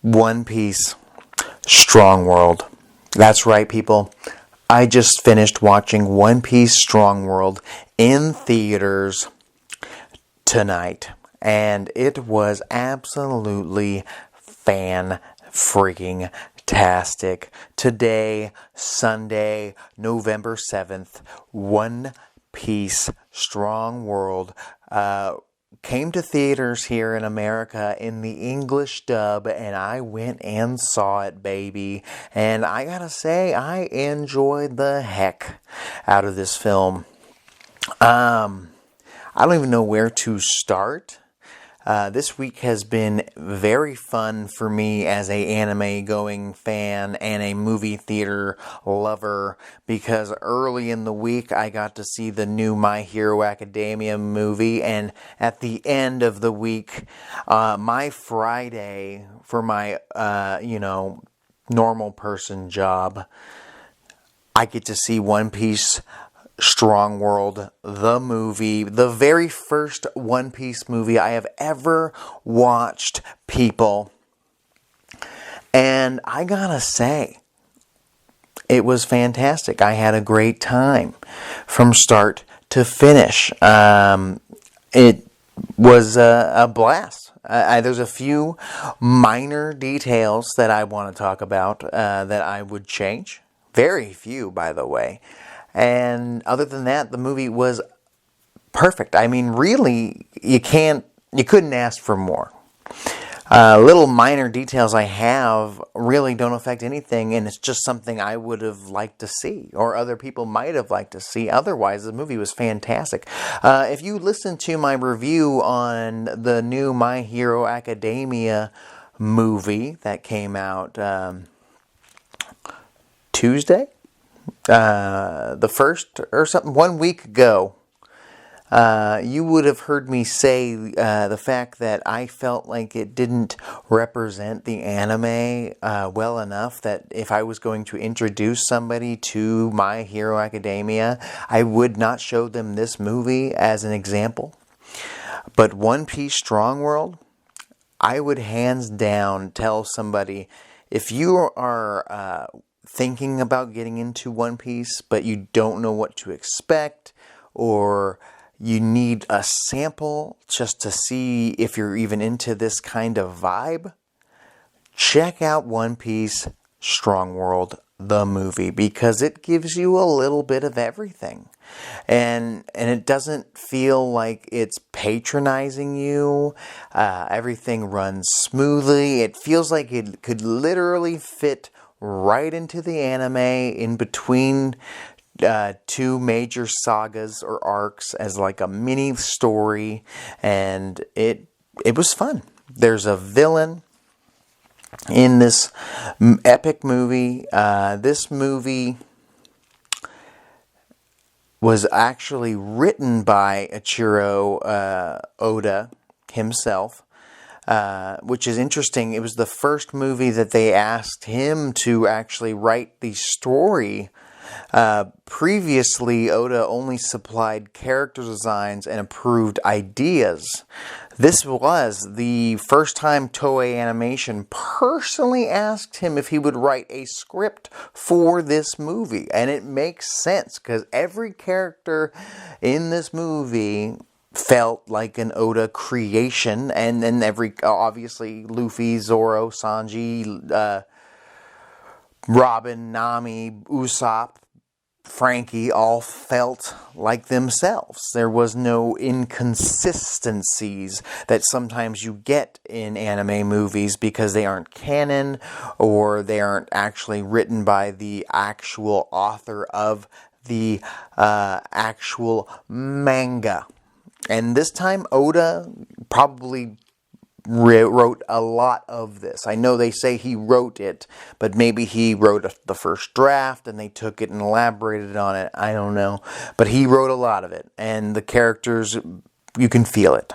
One Piece, Strong World. That's right, people. I just finished watching One Piece Strong World in theaters tonight, and it was absolutely fan-freaking-tastic. Today, Sunday, November 7th, One Piece Strong World came to theaters here in America in the English dub, and I went and saw it, baby. And I gotta say, I enjoyed the heck out of this film. I don't even know where to start. This week has been very fun for me as a anime-going fan and a movie theater lover, because early in the week I got to see the new My Hero Academia movie, and at the end of the week, my Friday for my, normal person job, I get to see One Piece Strong World, the movie, the very first One Piece movie I have ever watched, people. And I gotta say, it was fantastic. I had a great time from start to finish. It was a blast. There's a few minor details that I want to talk about that I would change. Very few, by the way. And other than that, the movie was perfect. I mean, really, you couldn't ask for more. Little minor details I have really don't affect anything, and it's just something I would have liked to see, or other people might have liked to see. Otherwise, the movie was fantastic. If you listen to my review on the new My Hero Academia movie that came out Tuesday? The first or something, 1 week ago, you would have heard me say the fact that I felt like it didn't represent the anime well enough, that if I was going to introduce somebody to My Hero Academia, I would not show them this movie as an example. But One Piece Strong World, I would hands down tell somebody, if you are thinking about getting into One Piece, but you don't know what to expect, or you need a sample just to see if you're even into this kind of vibe, check out One Piece Strong World, the movie, because it gives you a little bit of everything. And it doesn't feel like it's patronizing you. Everything runs smoothly. It feels like it could literally fit right into the anime in between two major sagas or arcs as like a mini story, and it was fun. There's a villain in this epic movie. This movie was actually written by Eiichiro Oda himself. Which is interesting. It was the first movie that they asked him to actually write the story. Previously, Oda only supplied character designs and approved ideas. This was the first time Toei Animation personally asked him if he would write a script for this movie. And it makes sense, because every character in this movie felt like an Oda creation, and then obviously Luffy, Zoro, Sanji, Robin, Nami, Usopp, Frankie all felt like themselves. There was no inconsistencies that sometimes you get in anime movies because they aren't canon, or they aren't actually written by the actual author of the actual manga. And this time, Oda probably wrote a lot of this. I know they say he wrote it, but maybe he wrote the first draft and they took it and elaborated on it. I don't know. But he wrote a lot of it. And the characters, you can feel it.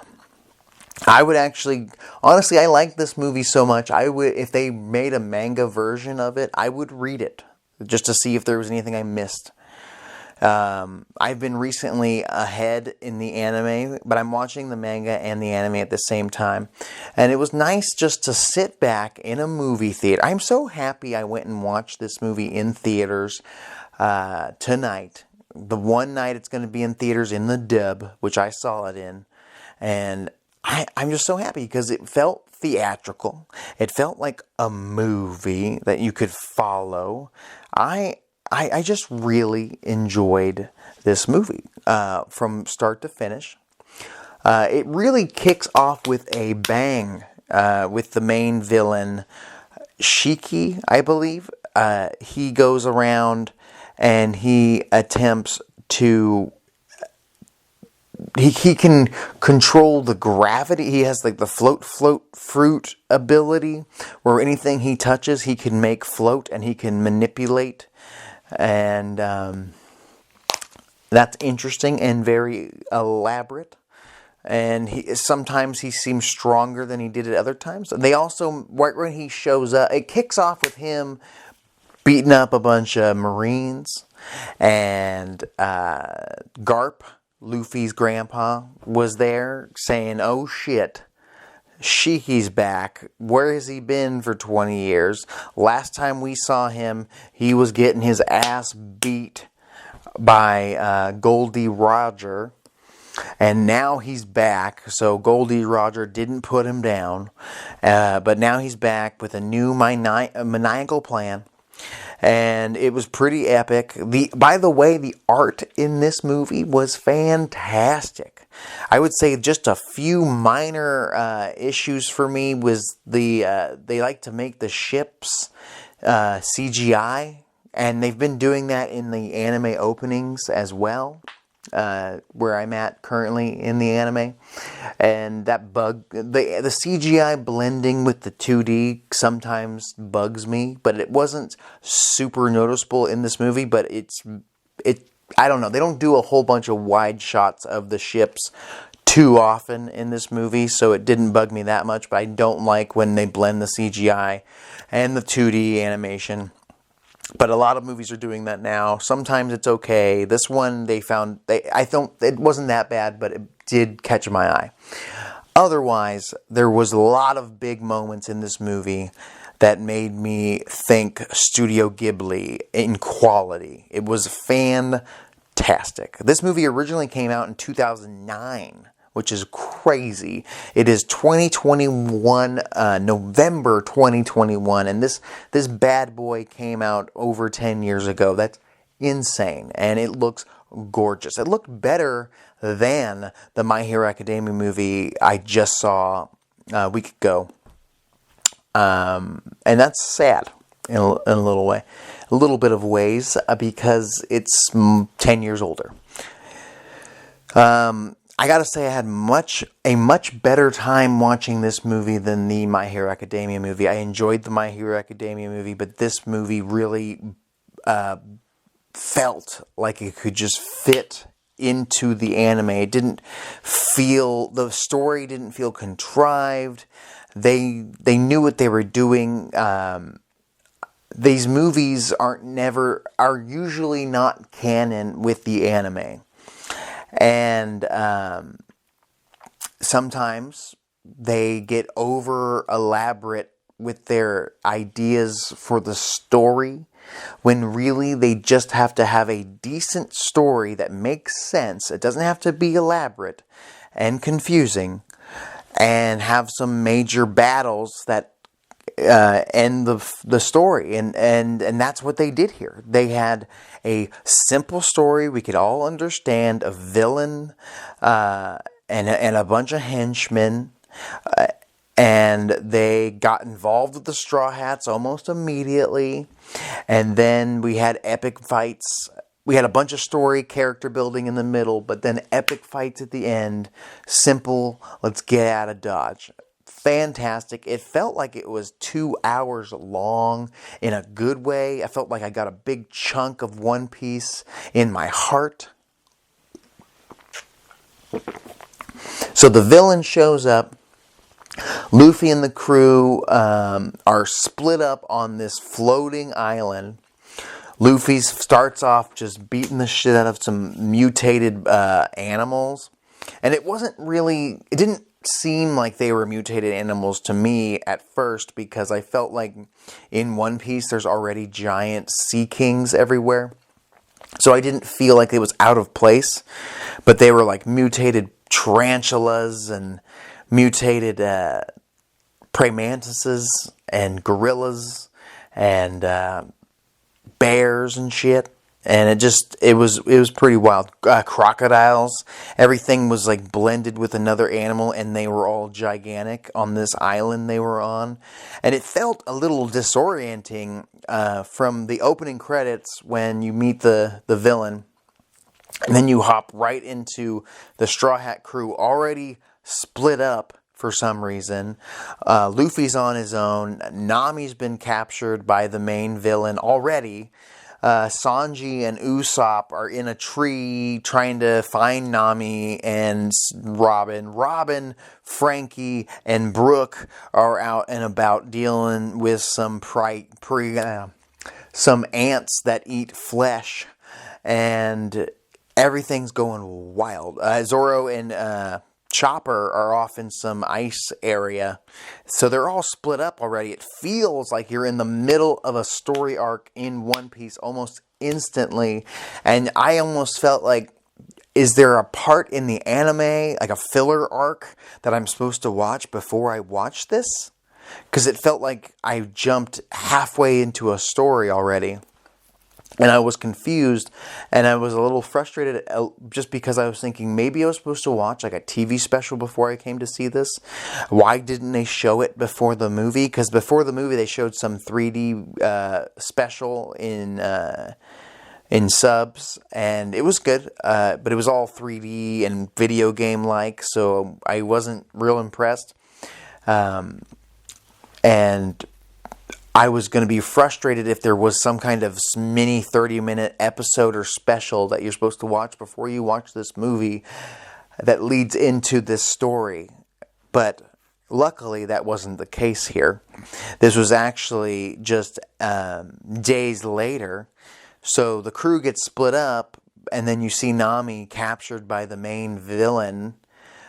I would actually, honestly, I like this movie so much. I would, if they made a manga version of it, I would read it just to see if there was anything I missed. I've been recently ahead in the anime, but I'm watching the manga and the anime at the same time. And it was nice just to sit back in a movie theater. I'm so happy I went and watched this movie in theaters tonight. The one night it's going to be in theaters in the dub, which I saw it in. And I'm just so happy because it felt theatrical. It felt like a movie that you could follow. I just really enjoyed this movie from start to finish. It really kicks off with a bang with the main villain, Shiki, I believe. He goes around and he attempts to... He can control the gravity. He has like the float fruit ability, where anything he touches he can make float and he can manipulate. And that's interesting and very elaborate. And sometimes he seems stronger than he did at other times. They also, right when he shows up, it kicks off with him beating up a bunch of Marines. And Garp, Luffy's grandpa, was there saying, "Oh shit, Shiki's back. Where has he been for 20 years? Last time we saw him, he was getting his ass beat by Goldie Roger. And now he's back." So Goldie Roger didn't put him down. But now he's back with a new maniacal plan. And it was pretty epic. By the way, the art in this movie was fantastic. I would say just a few minor issues for me was they like to make the ships CGI. And they've been doing that in the anime openings as well. Where I'm at currently in the anime, and that the CGI blending with the 2D sometimes bugs me, but it wasn't super noticeable in this movie. But I don't know, they don't do a whole bunch of wide shots of the ships too often in this movie, so it didn't bug me that much. But I don't like when they blend the CGI and the 2D animation. But a lot of movies are doing that now. Sometimes it's okay. This one I thought it wasn't that bad, but it did catch my eye. Otherwise, there was a lot of big moments in this movie that made me think Studio Ghibli in quality. It was fantastic. This movie originally came out in 2009. Which is crazy. It is 2021, November 2021, and this bad boy came out over 10 years ago. That's insane, and it looks gorgeous. It looked better than the My Hero Academia movie I just saw a week ago, and that's sad in a little bit of ways, because it's 10 years older. I gotta say, I had a much better time watching this movie than the My Hero Academia movie. I enjoyed the My Hero Academia movie, but this movie really felt like it could just fit into the anime. The story didn't feel contrived. They knew what they were doing. These movies are usually not canon with the anime. And sometimes they get over elaborate with their ideas for the story, when really they just have to have a decent story that makes sense. It doesn't have to be elaborate and confusing, and have some major battles that end the story, and that's what they did here. They had a simple story we could all understand, a villain and a bunch of henchmen, and they got involved with the Straw Hats almost immediately, and then we had epic fights. We had a bunch of story, character building in the middle, but then epic fights at the end. Simple, let's get out of Dodge. Fantastic. It felt like it was 2 hours long in a good way. I felt like I got a big chunk of One Piece in my heart. So the villain shows up. Luffy and the crew are split up on this floating island. Luffy starts off just beating the shit out of some mutated animals. And it didn't seem like they were mutated animals to me at first, because I felt like in One Piece there's already giant sea kings everywhere. So I didn't feel like it was out of place. But they were like mutated tarantulas and mutated praying mantises and gorillas and bears and shit. And it was pretty wild. Crocodiles. Everything was like blended with another animal, and they were all gigantic on this island they were on. And it felt a little disorienting from the opening credits when you meet the villain. And then you hop right into the Straw Hat crew already split up for some reason. Luffy's on his own. Nami's been captured by the main villain already. Sanji and Usopp are in a tree trying to find Nami and Robin. Robin, Frankie, and Brook are out and about dealing with some some ants that eat flesh. And everything's going wild. Zoro and Chopper are off in some ice area. So they're all split up already. It feels like you're in the middle of a story arc in One Piece almost instantly. And I almost felt like, is there a part in the anime, like a filler arc, that I'm supposed to watch before I watch this? Because it felt like I jumped halfway into a story already. And I was confused, and I was a little frustrated just because I was thinking maybe I was supposed to watch like a TV special before I came to see this. Why didn't they show it before the movie? Because before the movie they showed some 3D special in subs, and it was good, but it was all 3D and video game-like, so I wasn't real impressed. And I was going to be frustrated if there was some kind of mini 30-minute episode or special that you're supposed to watch before you watch this movie that leads into this story. But luckily, that wasn't the case here. This was actually just days later. So the crew gets split up, and then you see Nami captured by the main villain,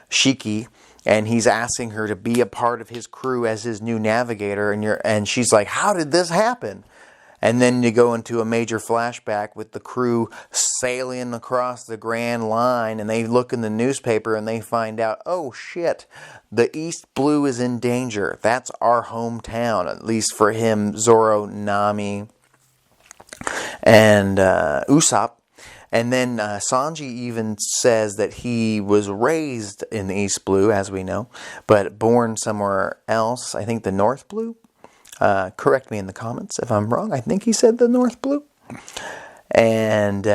Shiki. And he's asking her to be a part of his crew as his new navigator. And she's like, how did this happen? And then you go into a major flashback with the crew sailing across the Grand Line. And they look in the newspaper and they find out, oh shit, the East Blue is in danger. That's our hometown, at least for him, Zoro, Nami, and Usopp. And then Sanji even says that he was raised in the East Blue, as we know, but born somewhere else. I think the North Blue. Correct me in the comments if I'm wrong. I think he said the North Blue. And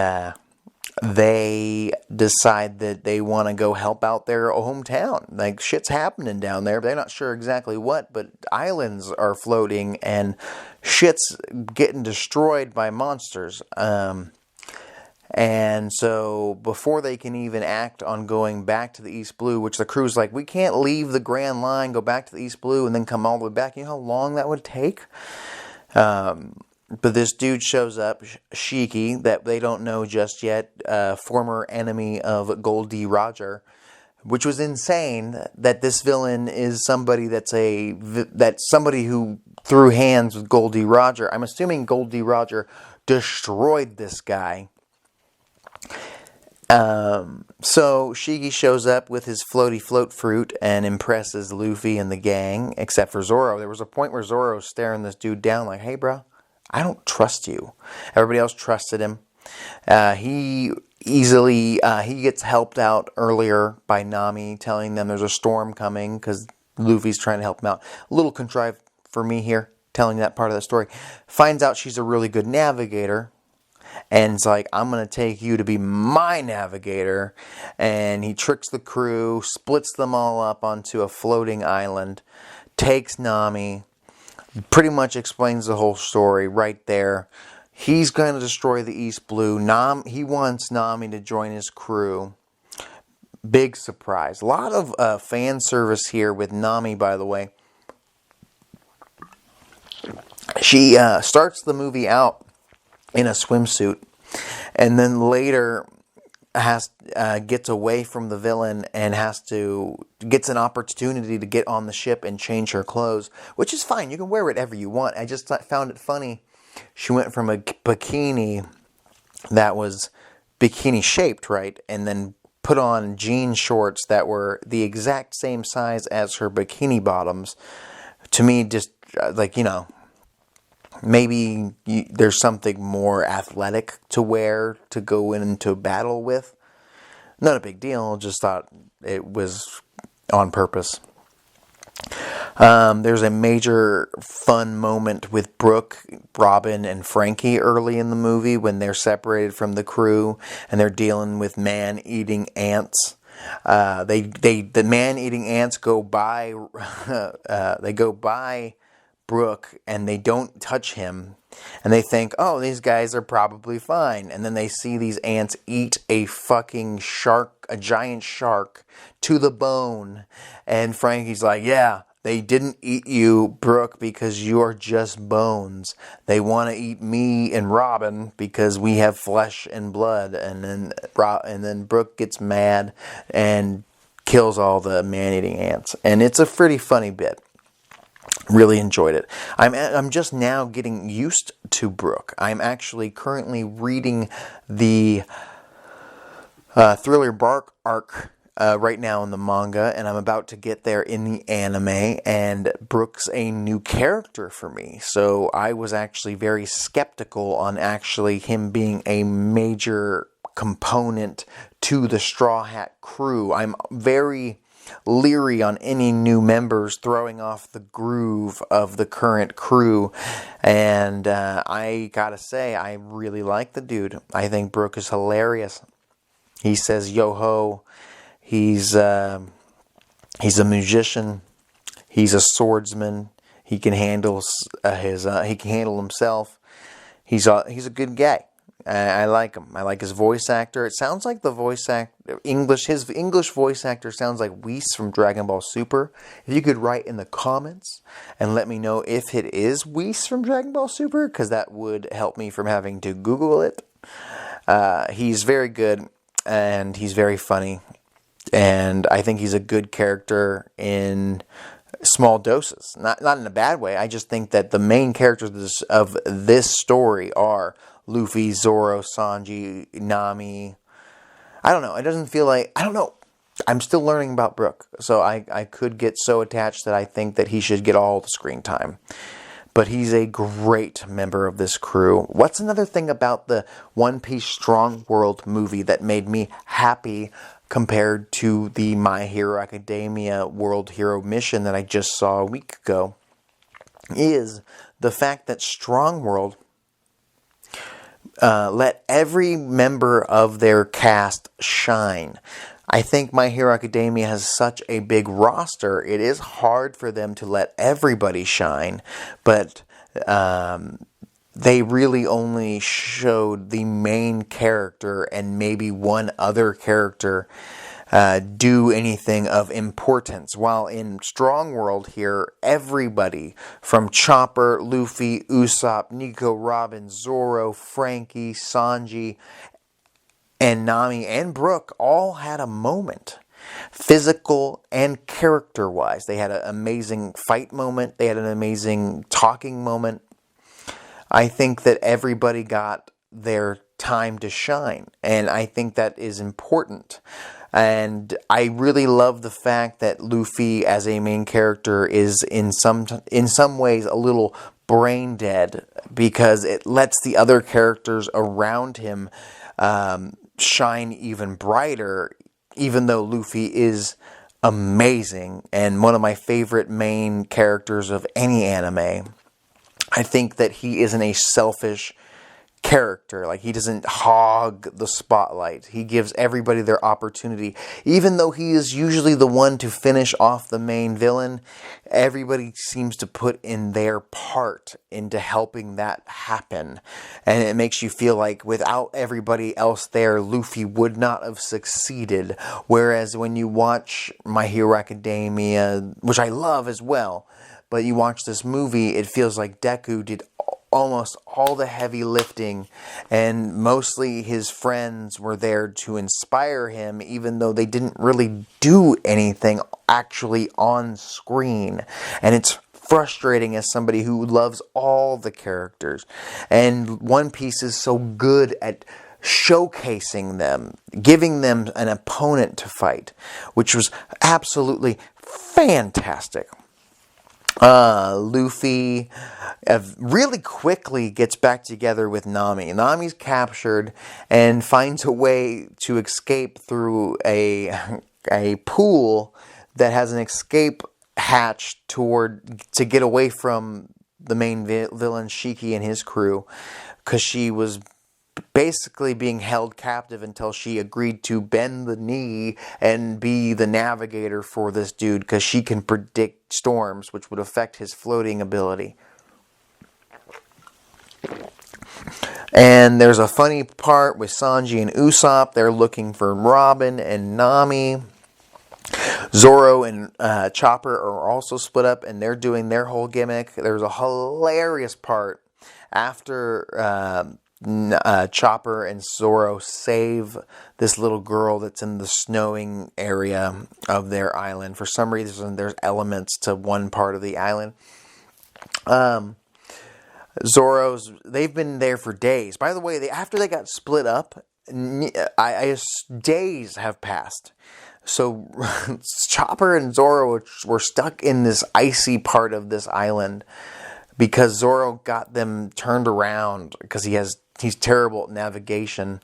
they decide that they want to go help out their hometown. Like, shit's happening down there. They're not sure exactly what, but islands are floating and shit's getting destroyed by monsters. And so before they can even act on going back to the East Blue, which the crew's like, we can't leave the Grand Line, go back to the East Blue, and then come all the way back. You know how long that would take? But this dude shows up, Shiki, that they don't know just yet, former enemy of Goldie Roger, which was insane that this villain is somebody that's somebody who threw hands with Goldie Roger. I'm assuming Goldie Roger destroyed this guy. So Shiki shows up with his floaty float fruit and impresses Luffy and the gang, except for Zoro. There was a point where Zoro's staring this dude down like, hey bro, I don't trust you. Everybody else trusted him. He gets helped out earlier by Nami telling them there's a storm coming because Luffy's trying to help him out. A little contrived for me here, telling that part of the story. Finds out she's a really good navigator. And it's like, I'm going to take you to be my navigator. And he tricks the crew, splits them all up onto a floating island, takes Nami, pretty much explains the whole story right there. He's going to destroy the East Blue. He wants Nami to join his crew. Big surprise. A lot of fan service here with Nami, by the way. She starts the movie out in a swimsuit, and then later gets away from the villain and gets an opportunity to get on the ship and change her clothes, which is fine. You can wear whatever you want. I just found it funny. She went from a bikini that was bikini shaped, right, and then put on jean shorts that were the exact same size as her bikini bottoms. To me, just like, maybe there's something more athletic to wear to go into battle with. Not a big deal, just thought it was on purpose. There's a major fun moment with Brook, Robin, and Frankie early in the movie when they're separated from the crew and they're dealing with man-eating ants. The man-eating ants go by. They go by Brook and they don't touch him, and they think, oh, these guys are probably fine, and then they see these ants eat a fucking shark, a giant shark, to the bone, and Frankie's like, yeah, they didn't eat you, Brook, because you're just bones. They want to eat me and Robin because we have flesh and blood, and then Brook gets mad and kills all the man-eating ants, and it's a pretty funny bit. Really enjoyed it. I'm just now getting used to Brook. I'm actually currently reading the Thriller Bark arc right now in the manga, and I'm about to get there in the anime, and Brook's a new character for me. So I was actually very skeptical on actually him being a major component to the Straw Hat crew. I'm very leery on any new members throwing off the groove of the current crew, and I gotta say, I really like the dude. I think Brook is hilarious. He says yo ho. He's a musician. He's a swordsman. He can handle himself. He's a good guy. I like him. I like his voice actor. It sounds like the voice actor, his English voice actor sounds like Whis from Dragon Ball Super. If you could write in the comments and let me know if it is Whis from Dragon Ball Super, because that would help me from having to Google it. He's very good, and he's very funny, and I think he's a good character in small doses. Not in a bad way. I just think that the main characters of this story are Luffy, Zoro, Sanji, Nami. I don't know. It doesn't feel like... I don't know. I'm still learning about Brook. So I could get so attached that I think that he should get all the screen time. But he's a great member of this crew. What's another thing about the One Piece Strong World movie that made me happy compared to the My Hero Academia World Hero mission that I just saw a week ago is the fact that Strong World let every member of their cast shine. I think My Hero Academia has such a big roster, it is hard for them to let everybody shine, but they really only showed the main character and maybe one other character do anything of importance. While in Strong World here, everybody from Chopper, Luffy, Usopp, Nico, Robin, Zoro, Frankie, Sanji, and Nami, and Brook all had a moment. Physical and character-wise. They had an amazing fight moment. They had an amazing talking moment. I think that everybody got their time to shine, and I think that is important. And I really love the fact that Luffy as a main character is in some ways a little brain dead, because it lets the other characters around him shine even brighter, even though Luffy is amazing and one of my favorite main characters of any anime. I think that he isn't a selfish character. Like, he doesn't hog the spotlight. He gives everybody their opportunity. Even though he is usually the one to finish off the main villain, everybody seems to put in their part into helping that happen. And it makes you feel like without everybody else there, Luffy would not have succeeded. Whereas when you watch My Hero Academia, which I love as well, but you watch this movie, it feels like Deku did almost all the heavy lifting, and mostly his friends were there to inspire him, even though they didn't really do anything actually on screen. And it's frustrating as somebody who loves all the characters. And One Piece is so good at showcasing them, giving them an opponent to fight, which was absolutely fantastic. Luffy really quickly gets back together with Nami. Nami's captured and finds a way to escape through a pool that has an escape hatch to get away from the main villain Shiki and his crew, because she was basically being held captive until she agreed to bend the knee and be the navigator for this dude, because she can predict storms, which would affect his floating ability. And there's a funny part with Sanji and Usopp. They're looking for Robin and Nami. Zoro and Chopper are also split up, and they're doing their whole gimmick. There's a hilarious part after Chopper and Zoro save this little girl that's in the snowing area of their island. For some reason, there's elements to one part of the island. They've been there for days. By the way, after they got split up, days have passed. So Chopper and Zoro were stuck in this icy part of this island because Zoro got them turned around because he's terrible at navigation.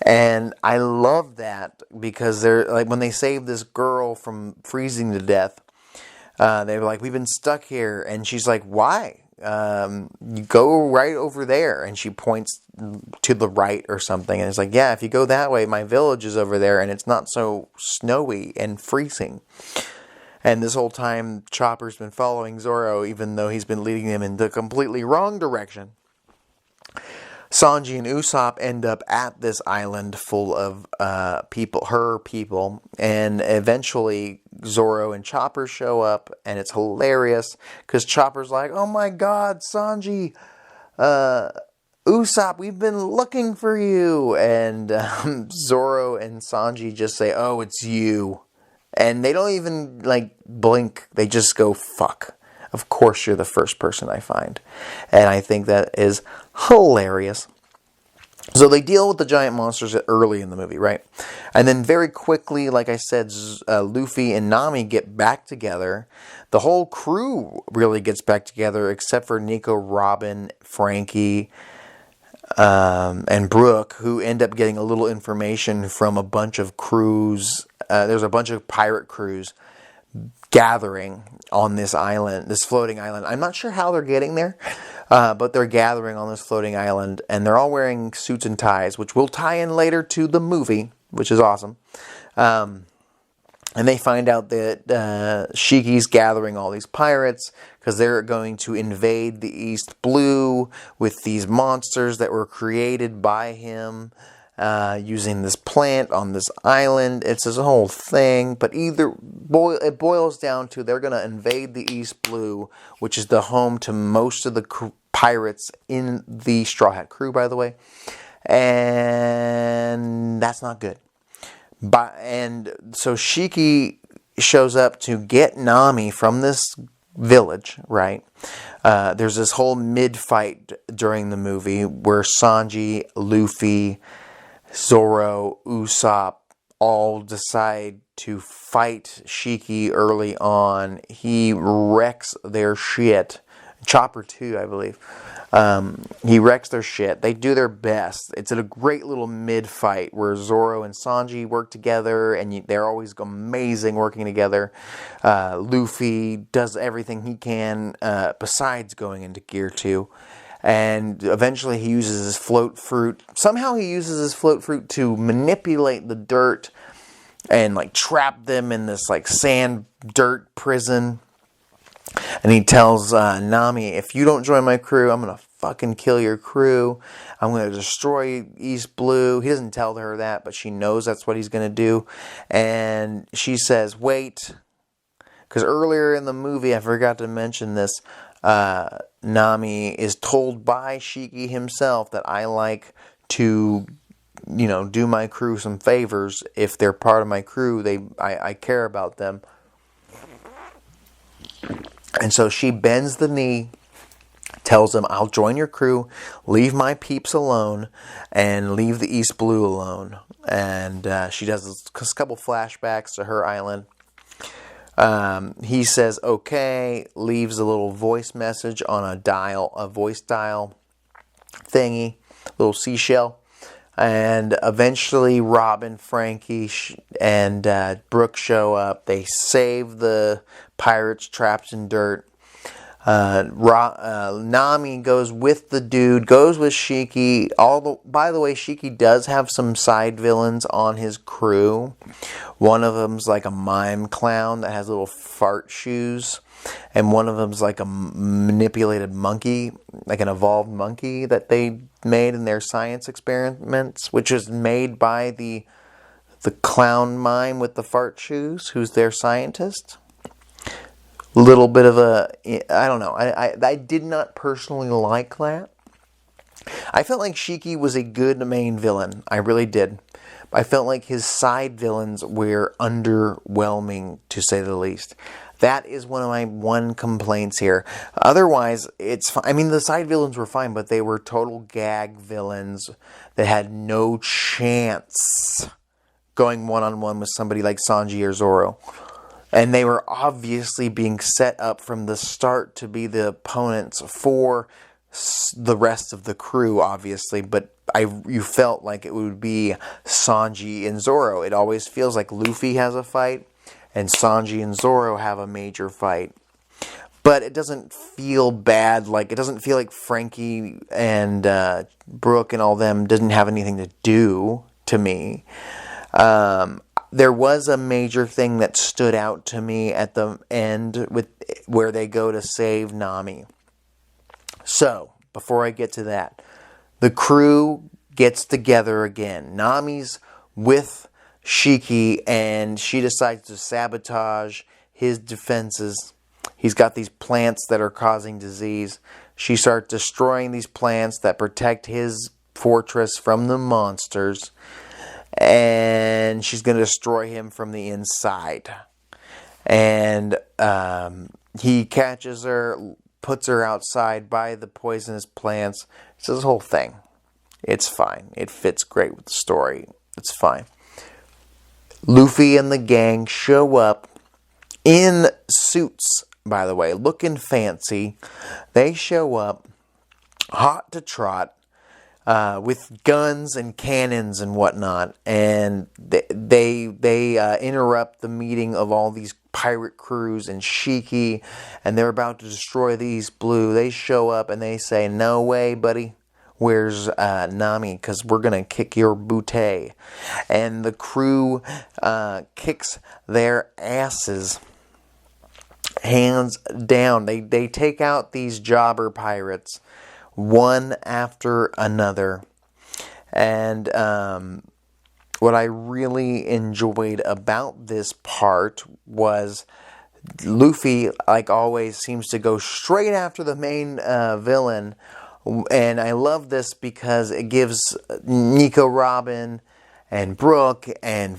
And I love that because they're like, when they saved this girl from freezing to death, they were like, we've been stuck here. And she's like, why? You go right over there. And she points to the right or something. And it's like, yeah, if you go that way, my village is over there and it's not so snowy and freezing. And this whole time, Chopper's been following Zoro, even though he's been leading him in the completely wrong direction. Sanji and Usopp end up at this island full of her people, and eventually Zoro and Chopper show up, and it's hilarious, because Chopper's like, oh my god, Sanji, Usopp, we've been looking for you, and Zoro and Sanji just say, oh, it's you, and they don't even, blink, they just go, fuck. Of course you're the first person I find. And I think that is hilarious. So they deal with the giant monsters early in the movie, right? And then very quickly, like I said, Luffy and Nami get back together. The whole crew really gets back together, except for Nico, Robin, Frankie, and Brook, who end up getting a little information from a bunch of crews. There's a bunch of pirate crews gathering on this island, this floating island. I'm not sure how they're getting there, but they're gathering on this floating island, and they're all wearing suits and ties, which will tie in later to the movie, which is awesome. And they find out that Shiki's gathering all these pirates because they're going to invade the East Blue with these monsters that were created by him. Using this plant on this island. It's this whole thing, but it boils down to they're going to invade the East Blue, which is the home to most of the pirates in the Straw Hat crew, by the way. And that's not good. And so Shiki shows up to get Nami from this village, right? There's this whole mid-fight during the movie where Sanji, Luffy, Zoro, Usopp all decide to fight Shiki early on. He wrecks their shit. Chopper too, I believe. He wrecks their shit. They do their best. It's a great little mid-fight where Zoro and Sanji work together, and they're always amazing working together. Luffy does everything he can besides going into Gear 2. And eventually he uses his float fruit. Somehow he uses his float fruit to manipulate the dirt and trap them in this sand dirt prison. And he tells Nami, if you don't join my crew, I'm going to fucking kill your crew. I'm going to destroy East Blue. He doesn't tell her that, but she knows that's what he's going to do. And she says, wait. Because earlier in the movie, I forgot to mention this, Nami is told by Shiki himself that I like to, do my crew some favors. If they're part of my crew, I care about them. And so she bends the knee, tells him, I'll join your crew, leave my peeps alone, and leave the East Blue alone. And she does a couple flashbacks to her island. He says, okay, leaves a little voice message on a voice dial thingy, little seashell. And eventually Robin, Frankie, and Brook show up. They save the pirates trapped in dirt. Nami goes with the dude, goes with Shiki. By the way, Shiki does have some side villains on his crew. One of them's like a mime clown that has little fart shoes. And one of them's like a manipulated monkey, like an evolved monkey that they made in their science experiments, which is made by the clown mime with the fart shoes, who's their scientist. Little bit of I don't know. I did not personally like that. I felt like Shiki was a good main villain. I really did. I felt like his side villains were underwhelming, to say the least. That is one of my complaints here. Otherwise, it's fine. I mean, the side villains were fine, but they were total gag villains that had no chance going one-on-one with somebody like Sanji or Zoro. And they were obviously being set up from the start to be the opponents for the rest of the crew, obviously. But you felt like it would be Sanji and Zoro. It always feels like Luffy has a fight and Sanji and Zoro have a major fight. But it doesn't feel bad. It doesn't feel like Frankie and Brook and all them didn't have anything to do to me. There was a major thing that stood out to me at the end where they go to save Nami. So, before I get to that, the crew gets together again. Nami's with Shiki, and she decides to sabotage his defenses. He's got these plants that are causing disease. She starts destroying these plants that protect his fortress from the monsters. And she's going to destroy him from the inside. And he catches her, puts her outside by the poisonous plants. It's this whole thing. It's fine. It fits great with the story. It's fine. Luffy and the gang show up in suits, by the way, looking fancy. They show up hot to trot. With guns and cannons and whatnot, and they interrupt the meeting of all these pirate crews and Shiki, and they're about to destroy the East Blue. They show up and they say, "No way, buddy. Where's Nami? Because we're gonna kick your bootay." And the crew kicks their asses, hands down. They take out these jobber pirates, one after another. And what I really enjoyed about this part was Luffy, like always, seems to go straight after the main villain. And I love this because it gives Nico Robin and Brook and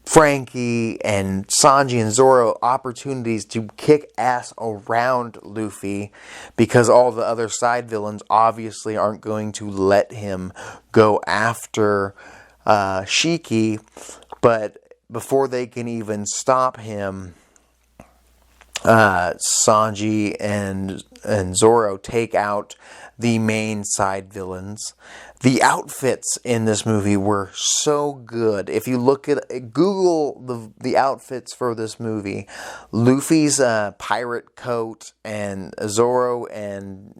Frankie and Sanji and Zoro opportunities to kick ass around Luffy, because all the other side villains obviously aren't going to let him go after Shiki. But before they can even stop him, Sanji and Zoro take out the main side villains. The outfits in this movie were so good. If you look at Google the outfits for this movie, Luffy's pirate coat and Zoro and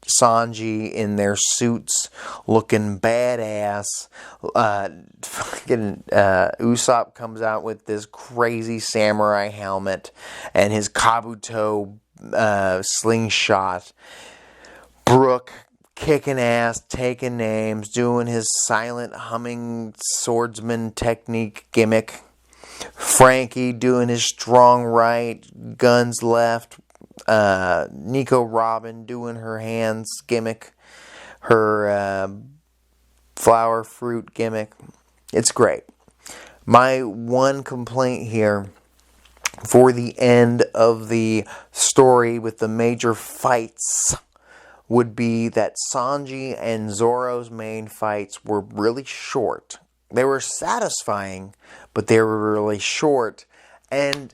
Sanji in their suits looking badass. Usopp comes out with this crazy samurai helmet and his Kabuto slingshot. Brook kicking ass, taking names, doing his silent humming swordsman technique gimmick. Frankie doing his strong right, guns left, Nico Robin doing her hands gimmick, her flower fruit gimmick. It's great. My one complaint here for the end of the story with the major fights would be that Sanji and Zoro's main fights were really short. They were satisfying, but they were really short. And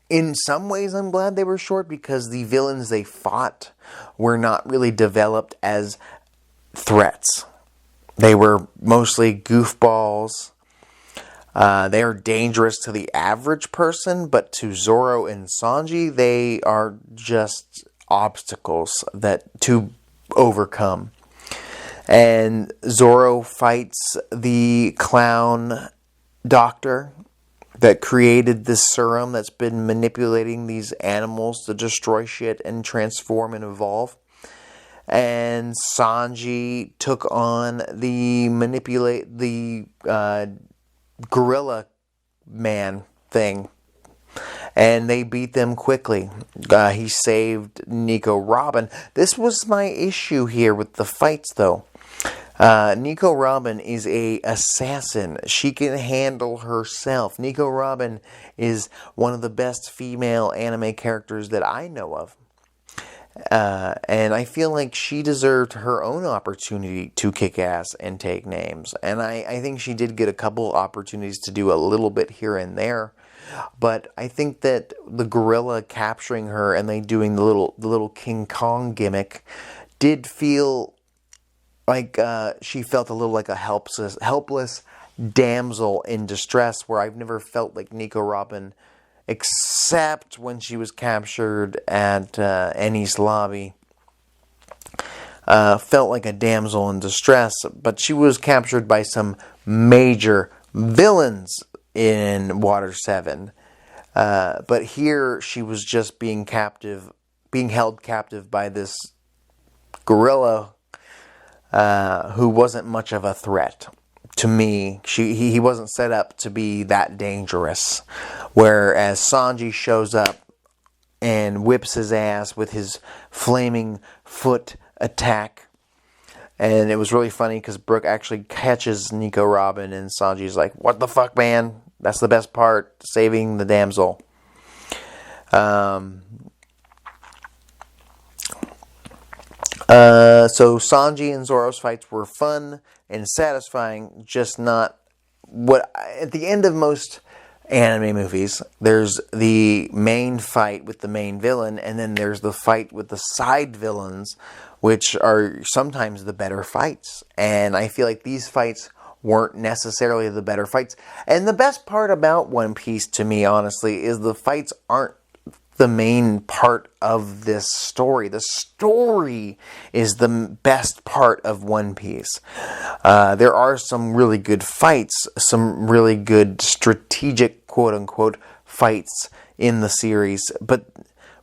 in some ways I'm glad they were short, because the villains they fought were not really developed as threats. They were mostly goofballs. They are dangerous to the average person, but to Zoro and Sanji, they are just obstacles to overcome. And Zoro fights the clown doctor that created this serum that's been manipulating these animals to destroy shit and transform and evolve. And Sanji took on the gorilla man thing, and they beat them quickly. He saved Nico Robin. This was my issue here with the fights, though. Nico Robin is a assassin. She can handle herself. Nico Robin is one of the best female anime characters that I know of. And I feel like she deserved her own opportunity to kick ass and take names. And I think she did get a couple opportunities to do a little bit here and there. But I think that the gorilla capturing her and they doing the little King Kong gimmick did feel like she felt a little like a helpless damsel in distress, where I've never felt like Nico Robin, except when she was captured at Eni's lobby. Felt like a damsel in distress, but she was captured by some major villains in Water 7. But here she was just being held captive by this gorilla who wasn't much of a threat. To me, he wasn't set up to be that dangerous. Whereas Sanji shows up and whips his ass with his flaming foot attack. And it was really funny because Brook actually catches Nico Robin and Sanji's like, "What the fuck, man? That's the best part, saving the damsel." So Sanji and Zoro's fights were fun and satisfying, just not what... At the end of most anime movies, there's the main fight with the main villain, and then there's the fight with the side villains, which are sometimes the better fights. And I feel like these fights weren't necessarily the better fights. And the best part about One Piece, to me, honestly, is the fights aren't the main part of this story. The story is the best part of One Piece. There are some really good fights, some really good strategic, quote-unquote, fights in the series. But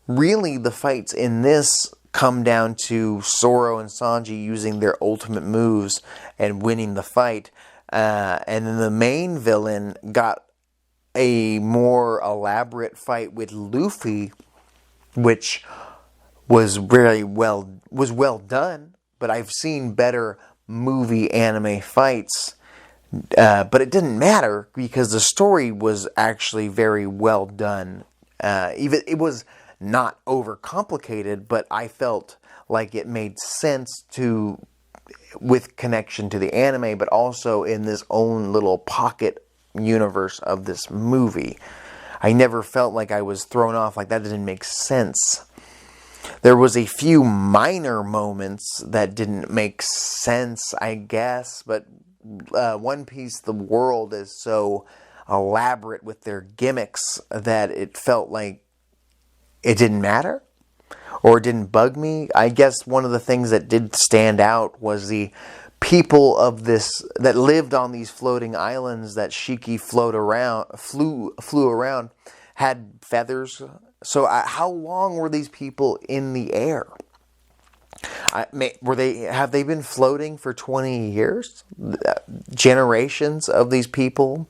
really, the fights in this come down to Zoro and Sanji using their ultimate moves and winning the fight. And then the main villain got a more elaborate fight with Luffy, which was well done. But I've seen better movie anime fights, but it didn't matter because the story was actually very well done. Even it was not overcomplicated, but I felt like it made sense with connection to the anime, but also in this own little pocket universe of this movie. I never felt like I was thrown off, like that didn't make sense. There was a few minor moments that didn't make sense, I guess, but One Piece, the world is so elaborate with their gimmicks that it felt like it didn't matter, or it didn't bug me. I guess one of the things that did stand out was the people of this that lived on these floating islands that Shiki flew around had feathers. So how long were these people in the air? Have they been floating for 20 years? Generations of these people?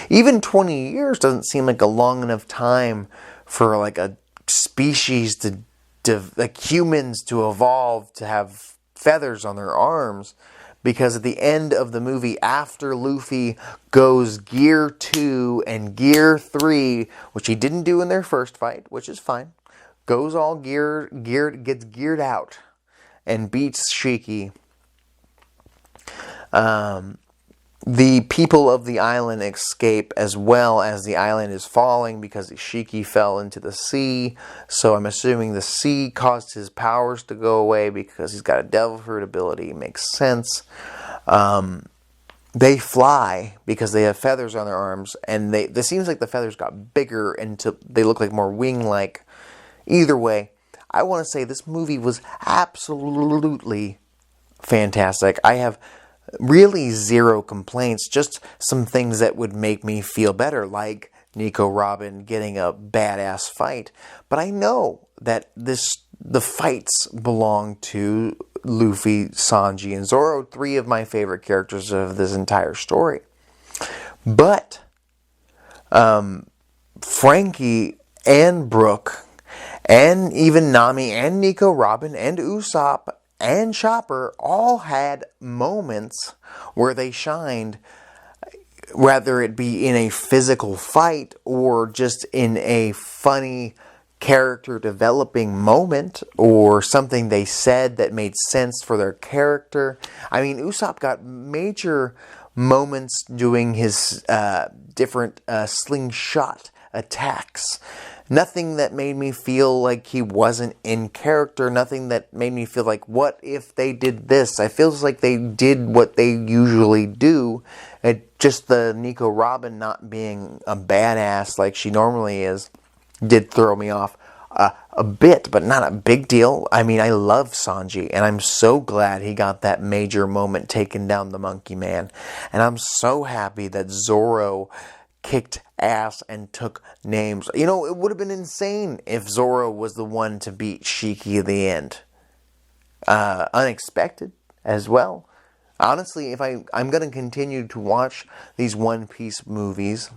Even 20 years doesn't seem like a long enough time for like a species like humans to evolve to have feathers on their arms, because at the end of the movie, after Luffy goes Gear 2 and Gear 3, which he didn't do in their first fight, which is fine, goes all gets geared out and beats Shiki, the people of the island escape, as well as the island is falling because Shiki fell into the sea. So I'm assuming the sea caused his powers to go away because he's got a devil fruit ability. It makes sense. They fly because they have feathers on their arms, and it seems like the feathers got bigger until they look like more wing-like. Either way, I want to say this movie was absolutely fantastic. I have really zero complaints, just some things that would make me feel better, like Nico Robin getting a badass fight. But I know that the fights belong to Luffy, Sanji, and Zoro, three of my favorite characters of this entire story. But Frankie and Brook, and even Nami and Nico Robin and Usopp and Chopper all had moments where they shined, whether it be in a physical fight or just in a funny character developing moment or something they said that made sense for their character. I mean, Usopp got major moments doing his different slingshot attacks. Nothing that made me feel like he wasn't in character. Nothing that made me feel like, what if they did this? I feel like they did what they usually do. Just the Nico Robin not being a badass like she normally is did throw me off a bit, but not a big deal. I mean, I love Sanji, and I'm so glad he got that major moment taking down the Monkey Man. And I'm so happy that Zoro kicked ass and took names. You know, it would have been insane if Zoro was the one to beat Shiki at the end. Unexpected as well. Honestly, if I'm going to continue to watch these One Piece movies,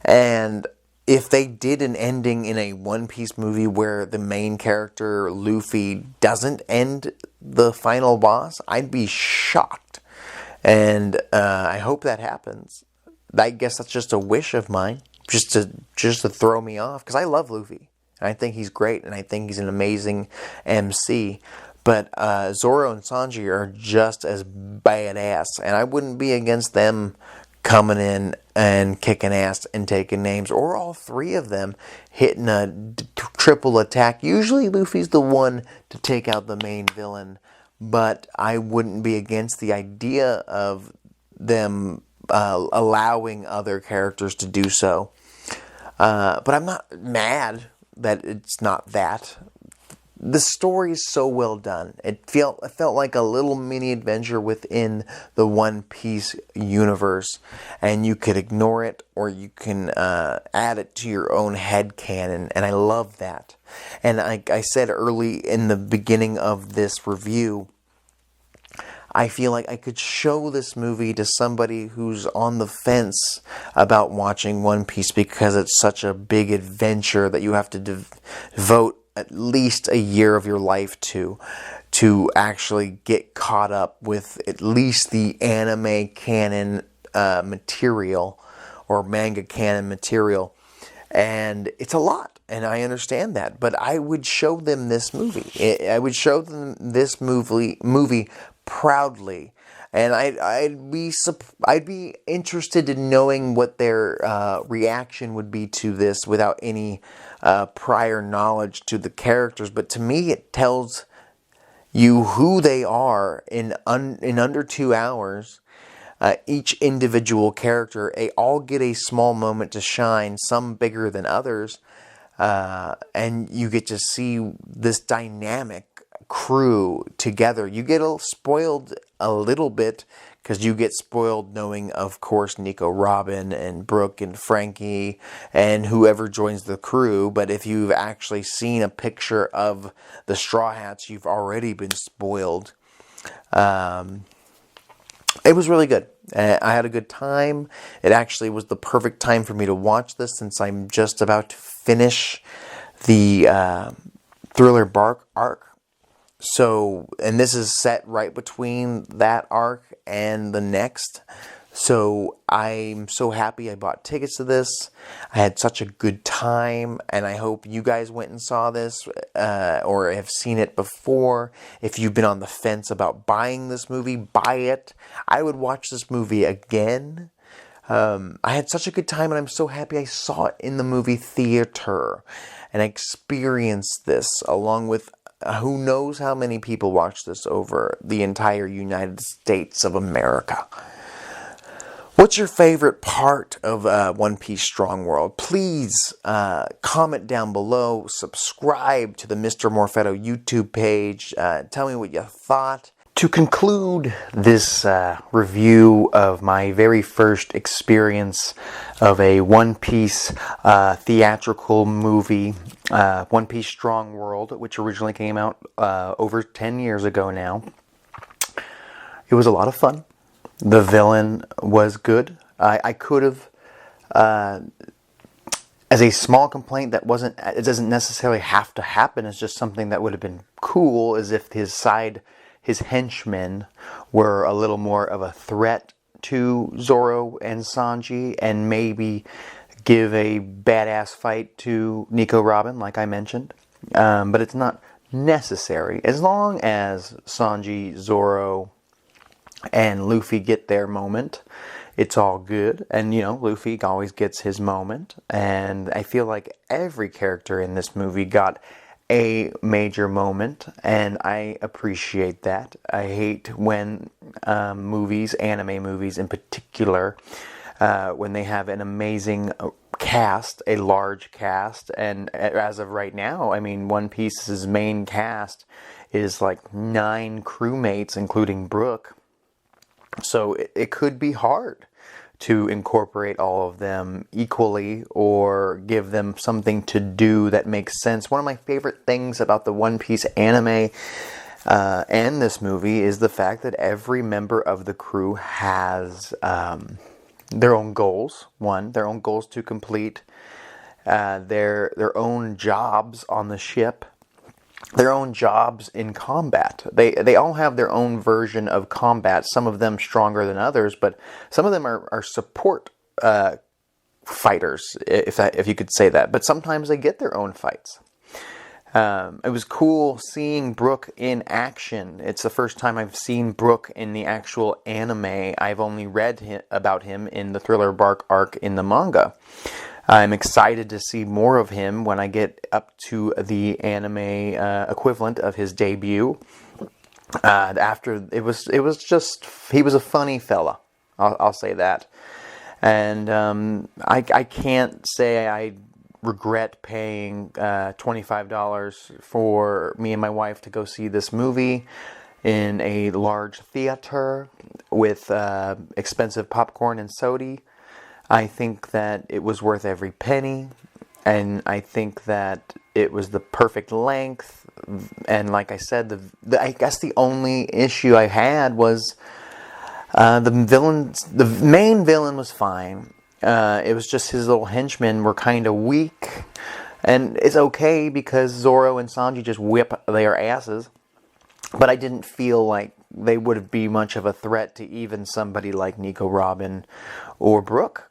and if they did an ending in a One Piece movie where the main character, Luffy, doesn't end the final boss, I'd be shocked. And I hope that happens. I guess that's just a wish of mine, just to throw me off, because I love Luffy, and I think he's great, and I think he's an amazing MC. But Zoro and Sanji are just as badass, and I wouldn't be against them coming in and kicking ass and taking names, or all three of them hitting a triple attack. Usually Luffy's the one to take out the main villain, but I wouldn't be against the idea of them allowing other characters to do so. But I'm not mad that it's not that. The story is so well done. It felt like a little mini adventure within the One Piece universe, and you could ignore it or you can add it to your own headcanon, and I love that. And like I said early in the beginning of this review, I feel like I could show this movie to somebody who's on the fence about watching One Piece because it's such a big adventure that you have to devote at least a year of your life to actually get caught up with at least the anime canon material or manga canon material. And it's a lot, and I understand that, but I would show them this movie. I would show them this movie proudly, and I'd be interested in knowing what their reaction would be to this without any prior knowledge to the characters. But to me, it tells you who they are in under 2 hours. Each individual character, they all get a small moment to shine, some bigger than others, and you get to see this dynamic crew together. You get spoiled a little bit because you get spoiled knowing, of course, Nico Robin and Brook and Frankie and whoever joins the crew. But if you've actually seen a picture of the Straw Hats, you've already been spoiled. It was really good. I had a good time. It actually was the perfect time for me to watch this since I'm just about to finish the Thriller Bark arc. So, and this is set right between that arc and the next. So I'm so happy I bought tickets to this. I had such a good time, and I hope you guys went and saw this or have seen it before. If you've been on the fence about buying this movie, buy it. I would watch this movie again. I had such a good time, and I'm so happy I saw it in the movie theater and I experienced this along with who knows how many people watched this over the entire United States of America. What's your favorite part of One Piece Strong World? Please comment down below. Subscribe to the Mr. Morfetto YouTube page. Tell me what you thought. To conclude this review of my very first experience of a One Piece theatrical movie, One Piece Strong World, which originally came out over 10 years ago now, it was a lot of fun. The villain was good. I could have, as a small complaint that it doesn't necessarily have to happen, it's just something that would have been cool, is if his henchmen were a little more of a threat to Zoro and Sanji, and maybe give a badass fight to Nico Robin, like I mentioned. But it's not necessary. As long as Sanji, Zoro, and Luffy get their moment, it's all good. And, Luffy always gets his moment. And I feel like every character in this movie got a major moment, and I appreciate that. I hate when anime movies in particular, when they have an amazing cast, a large cast, and as of right now, One Piece's main cast is like 9 crewmates, including Brook. So it could be hard to incorporate all of them equally or give them something to do that makes sense. One of my favorite things about the One Piece anime and this movie is the fact that every member of the crew has their own goals. Their own goals to complete, their own jobs on the ship, their own jobs in combat. They all have their own version of combat, some of them stronger than others, but some of them are support fighters, if you could say that. But sometimes they get their own fights. It was cool seeing Brook in action. It's the first time I've seen Brook in the actual anime. I've only read about him in the Thriller Bark arc in the manga. I'm excited to see more of him when I get up to the anime equivalent of his debut. He was a funny fella. I'll say that. And I can't say I regret paying $25 for me and my wife to go see this movie in a large theater with expensive popcorn and soda. I think that it was worth every penny, and I think that it was the perfect length. And like I said, I guess the only issue I had was the main villain was fine. It was just his little henchmen were kind of weak, and it's okay because Zoro and Sanji just whip their asses. But I didn't feel like they would be much of a threat to even somebody like Nico Robin or Brook.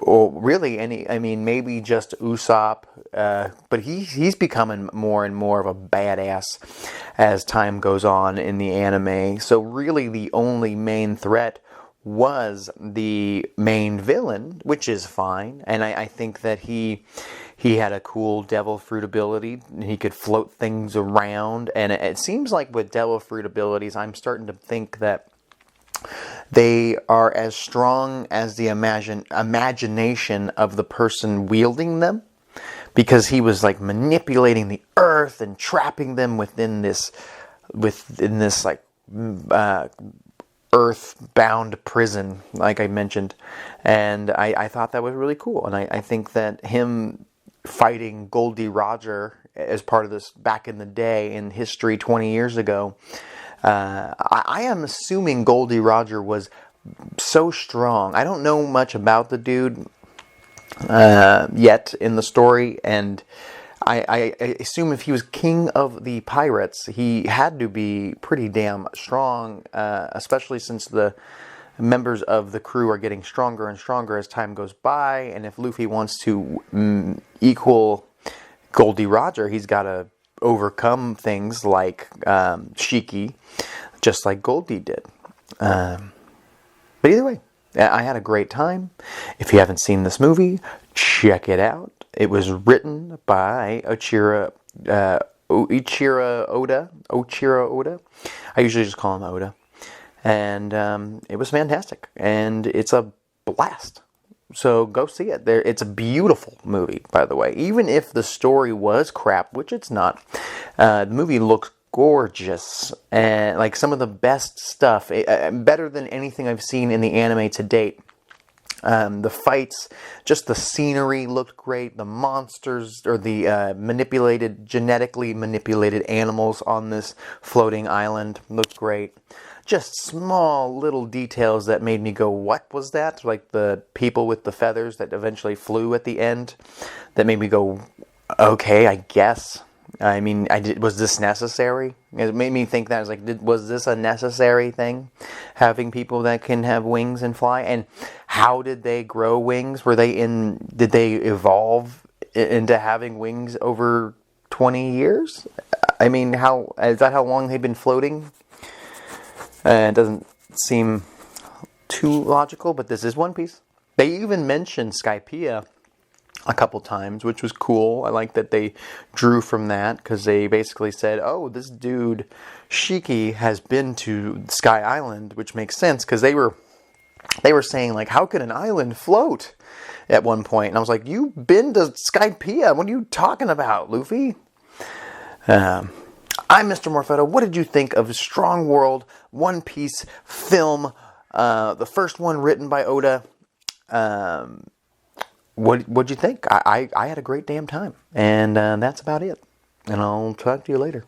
Or really maybe just Usopp. But he's becoming more and more of a badass as time goes on in the anime. So really the only main threat was the main villain, which is fine. And I think that he had a cool devil fruit ability. He could float things around. And it seems like with devil fruit abilities, I'm starting to think that they are as strong as the imagination of the person wielding them. Because he was like manipulating the earth and trapping them within this earth-bound prison, like I mentioned. And I thought that was really cool. And I think that him fighting Goldie Roger as part of this back in the day in history 20 years ago I am assuming Goldie Roger was so strong. I don't know much about the dude yet in the story, and I assume if he was king of the pirates, he had to be pretty damn strong, especially since the members of the crew are getting stronger and stronger as time goes by, and if Luffy wants to equal Goldie Roger, he's got to overcome things like Shiki, just like Goldie did. But either way, I had a great time. If you haven't seen this movie, check it out. It was written by Eiichiro Oda. I usually just call him Oda. And it was fantastic. And it's a blast. So go see it. It's a beautiful movie, by the way. Even if the story was crap, which it's not, the movie looks gorgeous. And like some of the best stuff, better than anything I've seen in the anime to date. The fights, just the scenery looked great. The monsters, or the genetically manipulated animals on this floating island looked great. Just small little details that made me go, what was that? Like the people with the feathers that eventually flew at the end. That made me go, okay, I guess. I mean, was this necessary? It made me think that. I was like, was this a necessary thing? Having people that can have wings and fly? And how did they grow wings? Did they evolve into having wings over 20 years? I mean, is that how long they've been floating? It doesn't seem too logical, but this is One Piece. They even mentioned Skypiea a couple times, which was cool. I like that they drew from that, because they basically said, oh, this dude Shiki has been to Sky Island, which makes sense, because they were saying, like, how could an island float at one point? And I was like, you've been to Skypiea. What are you talking about, Luffy? I'm Mr. Morfetto. What did you think of Strong World One Piece film? The first one written by Oda. What'd you think? I had a great damn time. And that's about it. And I'll talk to you later.